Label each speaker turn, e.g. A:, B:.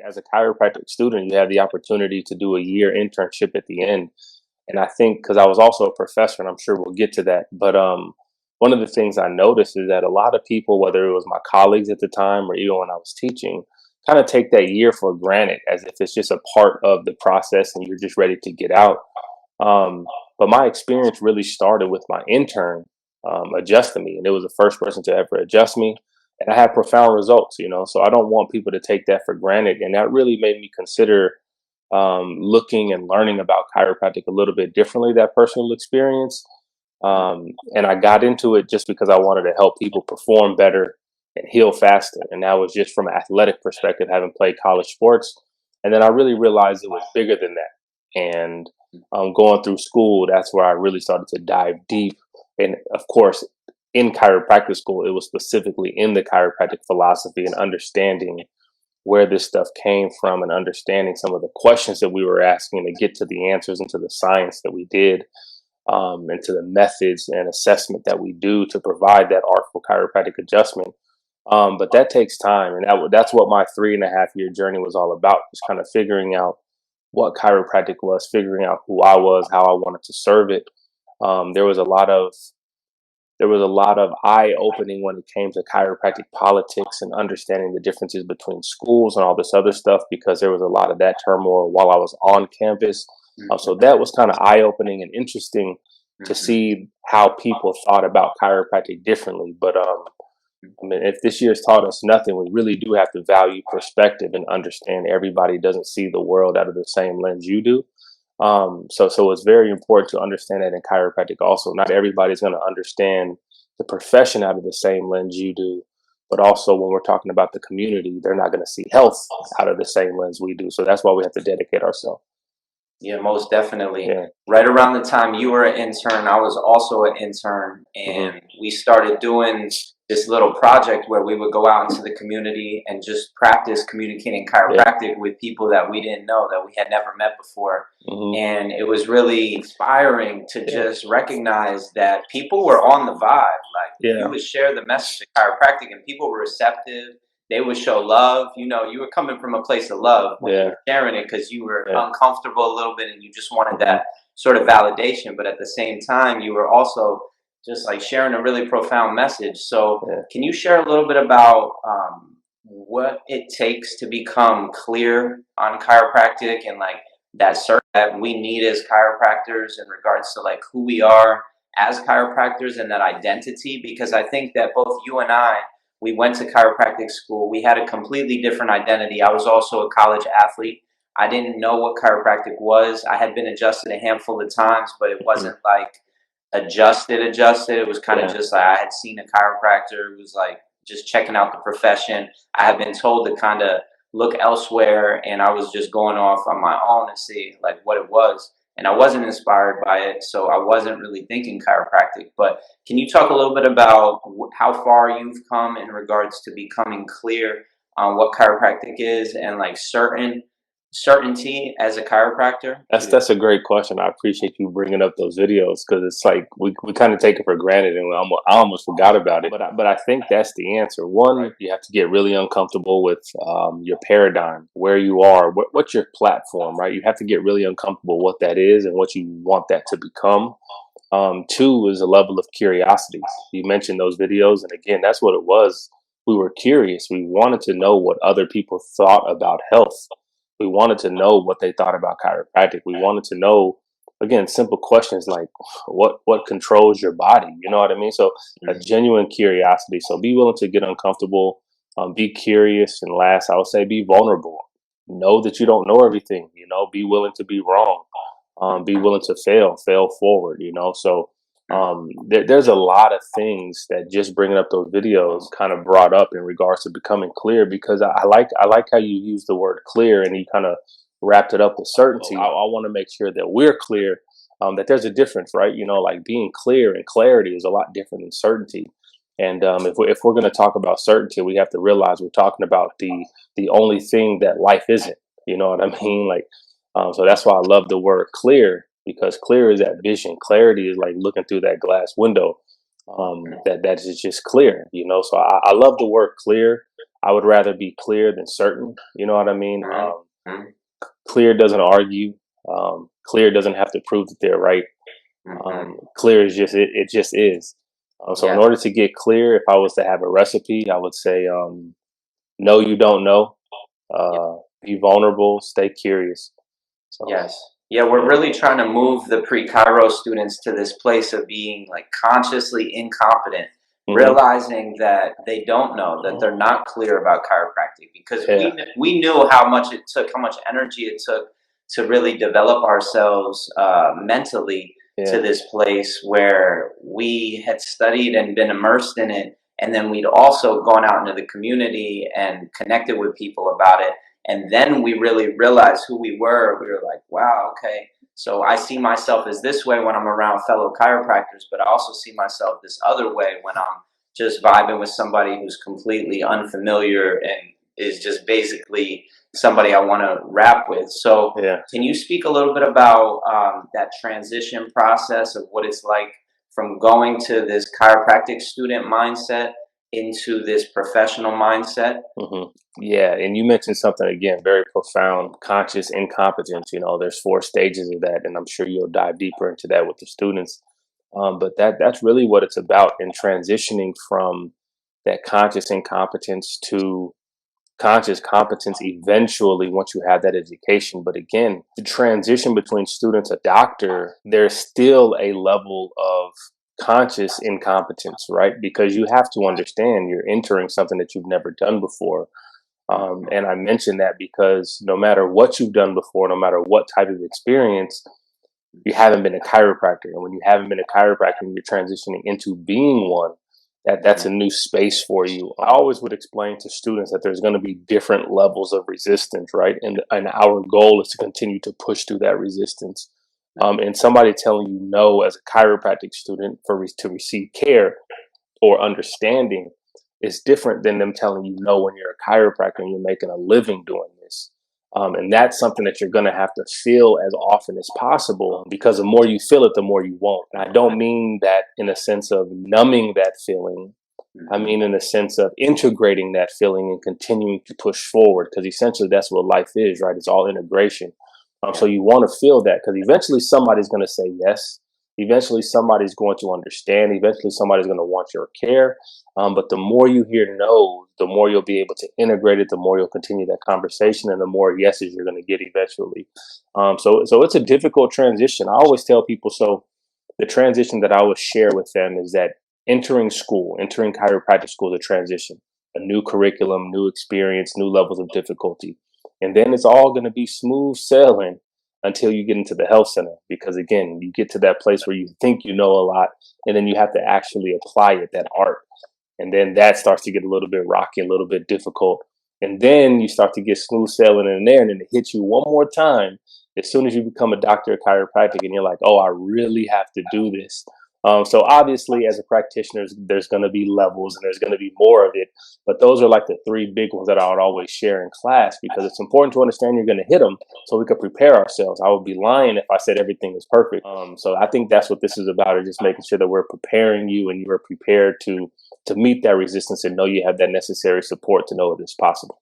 A: as a chiropractic student, you have the opportunity to do a year internship at the end. And I think because I was also a professor, and I'm sure we'll get to that, but one of the things I noticed is that a lot of people, whether it was my colleagues at the time or even when I was teaching, kind of take that year for granted as if it's just a part of the process and you're just ready to get out. Um, but my experience really started with my intern adjusting me, and it was the first person to ever adjust me. And I had profound results, so I don't want people to take that for granted. And that really made me consider looking and learning about chiropractic a little bit differently, that personal experience. And I got into it just because I wanted to help people perform better and heal faster. And that was just from an athletic perspective, having played college sports. And then I really realized it was bigger than that. And going through school, that's where I really started to dive deep. And of course, in chiropractic school, it was specifically in the chiropractic philosophy and understanding where this stuff came from and understanding some of the questions that we were asking to get to the answers and to the science that we did, and to the methods and assessment that we do to provide that artful chiropractic adjustment. But that takes time. And that's what my 3.5 year journey was all about, just kind of figuring out what chiropractic was, figuring out who I was, how I wanted to serve it. There was a lot of eye opening when it came to chiropractic politics and understanding the differences between schools and all this other stuff, because there was a lot of that turmoil while I was on campus. So that was kind of eye opening and interesting to see how people thought about chiropractic differently. But I mean, if this year's taught us nothing, we really do have to value perspective and understand everybody doesn't see the world out of the same lens you do. So it's very important to understand that in chiropractic also. Not everybody's going to understand the profession out of the same lens you do, but also when we're talking about the community, they're not going to see health out of the same lens we do. So that's why we have to dedicate ourselves.
B: Yeah, most definitely.
A: Yeah.
B: Right around the time you were an intern, I was also an intern, and we started doing this little project where we would go out into the community and just practice communicating chiropractic with people that we didn't know, that we had never met before. And it was really inspiring to just recognize that people were on the vibe. Like you would share the message of chiropractic and people were receptive. They would show love. You were coming from a place of love when you were sharing it, because you were uncomfortable a little bit and you just wanted that sort of validation. But at the same time, you were also just like sharing a really profound message. So can you share a little bit about what it takes to become clear on chiropractic, and like that certain that we need as chiropractors in regards to like who we are as chiropractors and that identity? Because I think that both you and I, we went to chiropractic school. We had a completely different identity. I was also a college athlete. I didn't know what chiropractic was. I had been adjusted a handful of times, but it wasn't like adjusted. It was kind of just like I had seen a chiropractor. It was like just checking out the profession. I had been told to kind of look elsewhere, and I was just going off on my own to see like what it was. And I wasn't inspired by it, so I wasn't really thinking chiropractic. But can you talk a little bit about how far you've come in regards to becoming clear on what chiropractic is, and like certainty as a chiropractor?
A: That's a great question. I appreciate you bringing up those videos, because it's like we kind of take it for granted, and I almost forgot about it. But I think that's the answer. One, you have to get really uncomfortable with your paradigm, where you are, what's your platform, right? You have to get really uncomfortable what that is and what you want that to become. Two is a level of curiosity. You mentioned those videos, and again, that's what it was. We were curious. We wanted to know what other people thought about health. We wanted to know what they thought about chiropractic. We wanted to know, again, simple questions like what controls your body? You know what I mean? So a genuine curiosity. So be willing to get uncomfortable, be curious, and last, I would say be vulnerable. Know that you don't know everything. Be willing to be wrong. Be willing to fail forward. So there's a lot of things that just bringing up those videos kind of brought up in regards to becoming clear, because I like how you use the word clear and you kind of wrapped it up with certainty. I want to make sure that we're clear, that there's a difference, right? Like being clear and clarity is a lot different than certainty. And if we're going to talk about certainty, we have to realize we're talking about the only thing that life isn't. You know what I mean? Like, so that's why I love the word clear, because clear is that vision. Clarity is like looking through that glass window. That is just clear. So I love the word clear. I would rather be clear than certain. You know what I mean?
B: Mm-hmm.
A: Clear doesn't argue. Clear doesn't have to prove that they're right.
B: Mm-hmm.
A: Clear is just it. It just is. So in
B: Yeah.
A: order to get clear, if I was to have a recipe, I would say, know you don't know. Be vulnerable. Stay curious. So
B: Yes. Yeah, we're
A: yeah.
B: really trying to move the pre-Cairo students to this place of being like consciously incompetent,
A: Hmm.
B: realizing that they don't know, that they're not clear about chiropractic because
A: Yeah.
B: we knew how much it took, how much energy it took to really develop ourselves mentally to
A: Yeah.
B: this place where we had studied and been immersed in it, and then we'd also gone out into the community and connected with people about it, and then we really realized who we were. We were like, wow, okay. So I see myself as this way when I'm around fellow chiropractors, but I also see myself this other way when I'm just vibing with somebody who's completely unfamiliar and is just basically somebody I want to rap with. So
A: Yeah.
B: can you speak a little bit about that transition process of what it's like from going to this chiropractic student mindset into this professional mindset?
A: Hmm. Yeah, and you mentioned something again very profound: conscious incompetence. There's 4 stages of that, and I'm sure you'll dive deeper into that with the students. But that's really what it's about in transitioning from that conscious incompetence to conscious competence eventually once you have that education. But again, the transition between student to doctor, there's still a level of conscious incompetence, right? Because you have to understand you're entering something that you've never done before. And I mention that because no matter what you've done before, no matter what type of experience, you haven't been a chiropractor. And when you haven't been a chiropractor and you're transitioning into being one, that's a new space for you. I always would explain to students that there's going to be different levels of resistance, right? And our goal is to continue to push through that resistance. And somebody telling you no as a chiropractic student to receive care or understanding is different than them telling you no when you're a chiropractor and you're making a living doing this. And that's something that you're going to have to feel as often as possible, because the more you feel it, the more you won't. And I don't mean that in a sense of numbing that feeling. I mean, in a sense of integrating that feeling and continuing to push forward, because essentially that's what life is, right? It's all integration.
B: Yeah.
A: So you want to feel that because eventually somebody's going to say yes. Eventually somebody's going to understand. Eventually somebody's going to want your care. But the more you hear no, the more you'll be able to integrate it, the more you'll continue that conversation, and the more yeses you're going to get eventually. So it's a difficult transition. I always tell people, so the transition that I always share with them is that entering chiropractic school is a transition, a new curriculum, new experience, new levels of difficulty. And then it's all going to be smooth sailing until you get into the health center. Because again, you get to that place where you think you know a lot, and then you have to actually apply it, that art. And then that starts to get a little bit rocky, a little bit difficult. And then you start to get smooth sailing in there, and then it hits you one more time as soon as you become a doctor of chiropractic, and you're like, oh, I really have to do this. So obviously, as a practitioner, there's going to be levels and there's going to be more of it. But those are like the 3 big ones that I would always share in class, because it's important to understand you're going to hit them so we could prepare ourselves. I would be lying if I said everything is perfect. So I think that's what this is about, is just making sure that we're preparing you and you are prepared to meet that resistance and know you have that necessary support to know it is possible.